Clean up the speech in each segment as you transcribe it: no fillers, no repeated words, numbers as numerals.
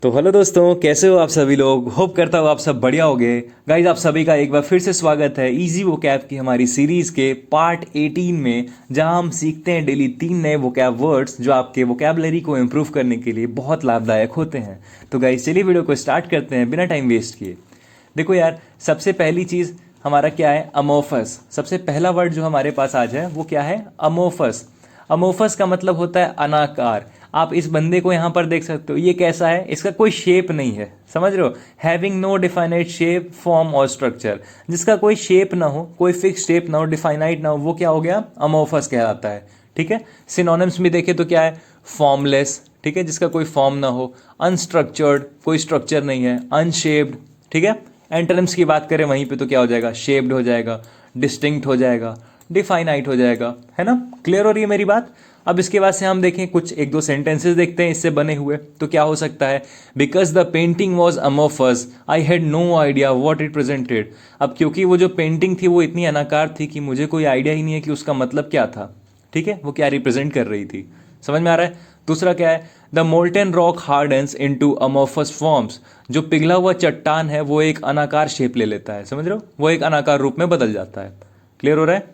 तो हेलो दोस्तों, कैसे हो आप सभी लोग। होप करता हूँ आप सब बढ़िया होगे। गाइज, आप सभी का एक बार फिर से स्वागत है इजी वोकैब की हमारी सीरीज़ के पार्ट 18 में, जहां हम सीखते हैं डेली 3 नए वोकैब वर्ड्स जो आपके वोकैबलरी को इम्प्रूव करने के लिए बहुत लाभदायक होते हैं। तो गाइज, चलिए वीडियो को स्टार्ट करते हैं बिना टाइम वेस्ट किए। देखो यार, सबसे पहली चीज़ हमारा क्या है, अमोफस। सबसे पहला वर्ड जो हमारे पास आज है वो क्या है, अमोफस। अमोफस का मतलब होता है अनाकार। आप इस बंदे को यहाँ पर देख सकते हो, ये कैसा है, इसका कोई शेप नहीं है, समझ रहे हो। Having no definite shape, form और स्ट्रक्चर, जिसका कोई शेप ना हो, कोई फिक्स शेप ना हो, डिफाइनाइट ना हो, वो क्या हो गया, अमोफस कहलाता है। ठीक है। सिनोनिम्स में देखें तो क्या है, फॉर्मलेस, ठीक है, जिसका कोई फॉर्म ना हो, अनस्ट्रक्चर्ड, कोई स्ट्रक्चर नहीं है, अनशेप्ड, ठीक है। एंटोनिम्स की बात करें वहीं पे तो क्या हो जाएगा, शेप्ड हो जाएगा, डिस्टिंक्ट हो जाएगा, डिफाइनाइट हो जाएगा, है ना। क्लियर हो रही है मेरी बात। अब इसके बाद से हम देखें कुछ एक दो सेंटेंसेस देखते हैं इससे बने हुए, तो क्या हो सकता है, because the painting was amorphous I had no idea what it presented. अब क्योंकि वो जो पेंटिंग थी वो इतनी अनाकार थी कि मुझे कोई आइडिया ही नहीं है कि उसका मतलब क्या था। ठीक है, वो क्या रिप्रेजेंट कर रही थी, समझ में आ रहा है। दूसरा क्या है, the molten rock hardens into amorphous forms. जो पिघला हुआ चट्टान है वो एक अनाकार शेप ले लेता है, समझ रहे हो, वो एक अनाकार रूप में बदल जाता है। क्लियर हो रहा है।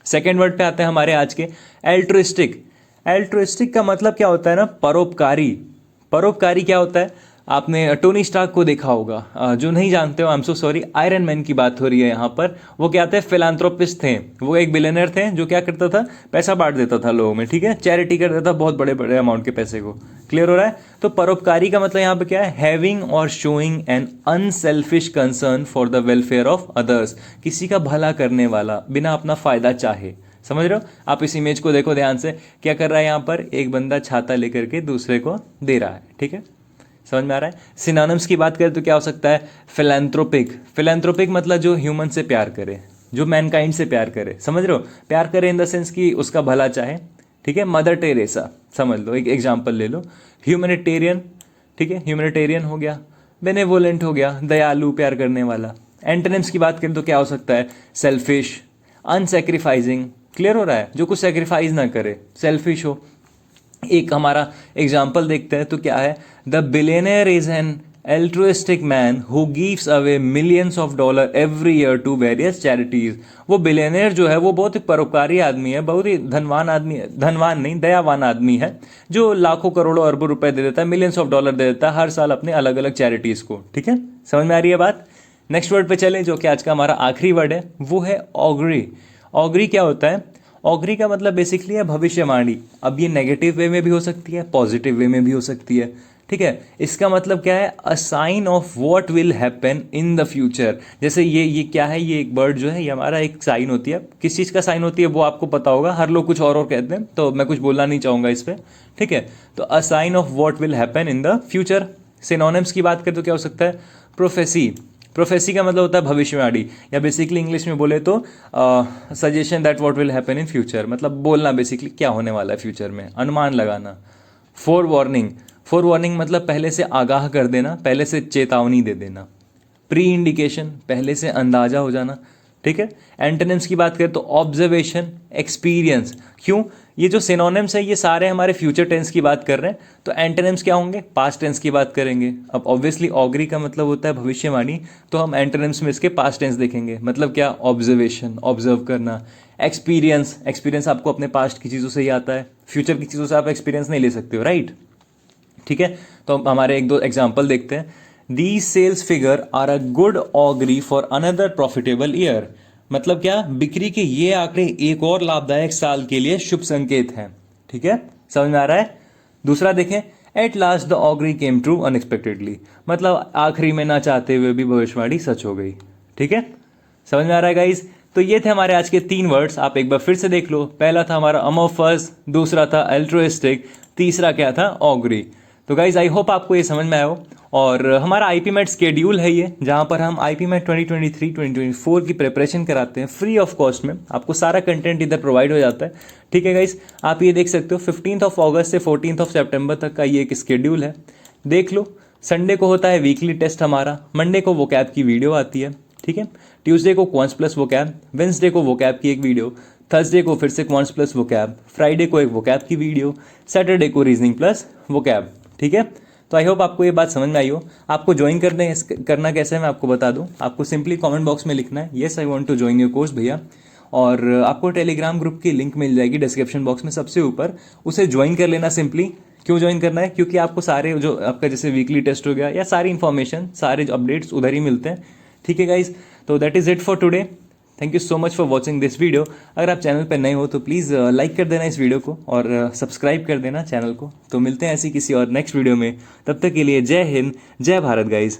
सेकेंड वर्ड पे आते हैं हमारे आज के, एल्ट्रिस्टिक। एल्ट्रिस्टिक का मतलब क्या होता है ना, परोपकारी। परोपकारी क्या होता है, आपने टोनी स्टार्क को देखा होगा, जो नहीं जानते हो I am so sorry, iron man की बात हो रही है यहाँ पर। वो क्या थे, फिलांथ्रोपिस्ट थे। वो एक बिलियनर थे जो क्या करता था, पैसा बांट देता था लोगों में, ठीक है, चैरिटी कर देता था बहुत बड़े बड़े अमाउंट के पैसे को। क्लियर हो रहा है। तो परोपकारी का मतलब यहाँ पे क्या है, हैविंग और showing an unselfish concern for the welfare of others. किसी का भला करने वाला बिना अपना फायदा चाहे, समझ रहे हो। आप इस इमेज को देखो ध्यान से, क्या कर रहा है यहाँ पर, एक बंदा छाता लेकर के दूसरे को दे रहा है, ठीक है, समझ में आ रहा है। सिनोनिम्स की बात करें तो क्या हो सकता है, फिलैंथ्रोपिक। फिलैंथ्रोपिक मतलब जो ह्यूमन से प्यार करे, जो मैनकाइंड से प्यार करे, समझ रहे हो, प्यार करे इन द सेंस कि उसका भला चाहे, ठीक है। मदर टेरेसा समझ लो, एक एग्जाम्पल ले लो। ह्यूमैनिटेरियन, ठीक है, ह्यूमैनिटेरियन हो गया। बेनेवोलेंट हो गया, दयालु, प्यार करने वाला। एंटोनिम्स की बात करें तो क्या हो सकता है, सेल्फिश, अनसेक्रीफाइजिंग। क्लियर हो रहा है, जो कुछ सेक्रीफाइस ना करे, सेल्फिश हो। एक हमारा एग्जाम्पल देखते हैं तो क्या है, the billionaire is an altruistic man who gives away millions of dollar every year to various charities. वो बिलियनर जो है वो बहुत ही परोपकारी आदमी है, बहुत ही धनवान आदमी है, धनवान नहीं दयावान आदमी है, जो लाखों करोड़ों अरबों रुपए दे देता है, मिलियंस ऑफ डॉलर दे देता है हर साल अपने अलग अलग चैरिटीज को। ठीक है, समझ में आ रही है बात। नेक्स्ट वर्ड पे चले, जो कि आज का हमारा आखिरी वर्ड है, वो है ऑगरी। ऑगरी क्या होता है, ऑगरी का मतलब बेसिकली है भविष्यवाणी। अब ये नेगेटिव वे में भी हो सकती है, पॉजिटिव वे में भी हो सकती है, ठीक है। इसका मतलब क्या है, a sign of what will happen in the future. जैसे ये क्या है, ये एक बर्ड जो है, ये हमारा एक साइन होती है। किस चीज़ का साइन होती है वो आपको पता होगा, हर लोग कुछ और कहते हैं, तो मैं कुछ बोलना नहीं चाहूँगा इस पर, ठीक है। तो a sign of what will happen in the future. Synonyms की बात करें तो क्या हो सकता है, प्रोफेसी। प्रोफेसी का मतलब होता है भविष्यवाणी, या बेसिकली इंग्लिश में बोले तो suggestion that what will happen in future, मतलब बोलना बेसिकली क्या होने वाला है फ्यूचर में, अनुमान लगाना। फोर वार्निंग, फोर वार्निंग मतलब पहले से आगाह कर देना, पहले से चेतावनी दे देना। प्री इंडिकेशन, पहले से अंदाजा हो जाना, ठीक है। एंटोनिम्स की बात करें तो ऑब्जर्वेशन, एक्सपीरियंस। क्यों, ये जो सिनोनिम्स है ये सारे हमारे फ्यूचर टेंस की बात कर रहे हैं, तो एंटोनिम्स क्या होंगे, पास्ट टेंस की बात करेंगे। अब ऑब्वियसली ऑगरी का मतलब होता है भविष्यवाणी, तो हम एंटोनिम्स में इसके पास्ट टेंस देखेंगे, मतलब क्या, ऑब्जर्वेशन, ऑब्जर्व करना। एक्सपीरियंस, एक्सपीरियंस आपको अपने पास्ट की चीज़ों से ही आता है, फ्यूचर की चीज़ों से आप एक्सपीरियंस नहीं ले सकते हो, राइट। ठीक है, तो हमारे एक दो एग्जाम्पल देखते हैं। These sales figure are a good augury for another profitable year. मतलब क्या, बिक्री के ये आंकड़े एक और लाभदायक साल के लिए शुभ संकेत हैं, ठीक है, समझ में आ रहा है। दूसरा देखें, at last the augury came true unexpectedly. मतलब आखिरी में ना चाहते हुए भी भविष्यवाणी सच हो गई, ठीक है, समझ में आ रहा है गाइज। तो ये थे हमारे आज के 3 वर्ड्स, आप एक बार फिर से देख लो। पहला था हमारा अमोफस, दूसरा था एल्ट्रोइस्टिक, तीसरा क्या था, ऑगरी। तो गाइज आई होप आपको ये समझ में आया हो। और हमारा आईपी मैट स्केड्यूल है ये, जहाँ पर हम आईपी मैट 2023-2024 की प्रिपरेशन कराते हैं फ्री ऑफ कॉस्ट में। आपको सारा कंटेंट इधर प्रोवाइड हो जाता है, ठीक है गाइज। आप ये देख सकते हो 15 अगस्त से 14 सितंबर तक का ये एक स्केड्यूल है, देख लो। संडे को होता है वीकली टेस्ट हमारा, मंडे को वोकैब की वीडियो आती है, ठीक है। ट्यूसडे को क्वांट्स प्लस वोकैब, वेंसडे को वोकैब की एक वीडियो, थर्सडे को फिर से क्वांट्स प्लस वोकैब, फ्राइडे को एक वोकैब की वीडियो, सैटरडे को रीजनिंग प्लस वोकैब, ठीक है। तो आई होप आपको ये बात समझ में आई हो। आपको ज्वाइन करना कैसे है मैं आपको बता दूं। आपको सिंपली कमेंट बॉक्स में लिखना है yes I want to join your course भैया, और आपको टेलीग्राम ग्रुप की लिंक मिल जाएगी डिस्क्रिप्शन बॉक्स में सबसे ऊपर, उसे ज्वाइन कर लेना सिंपली। क्यों ज्वाइन करना है? क्योंकि आपको सारे जो आपका जैसे वीकली टेस्ट हो गया या सारी इन्फॉर्मेशन, सारे जो अपडेट्स उधर ही मिलते हैं। ठीक है गाइज, तो that is it for today. Thank you so much for watching this video. अगर आप चैनल पर नए हो तो प्लीज़ लाइक कर देना इस वीडियो को और सब्सक्राइब कर देना चैनल को। तो मिलते हैं ऐसी किसी और नेक्स्ट वीडियो में, तब तक के लिए जय हिंद, जय भारत गाइज।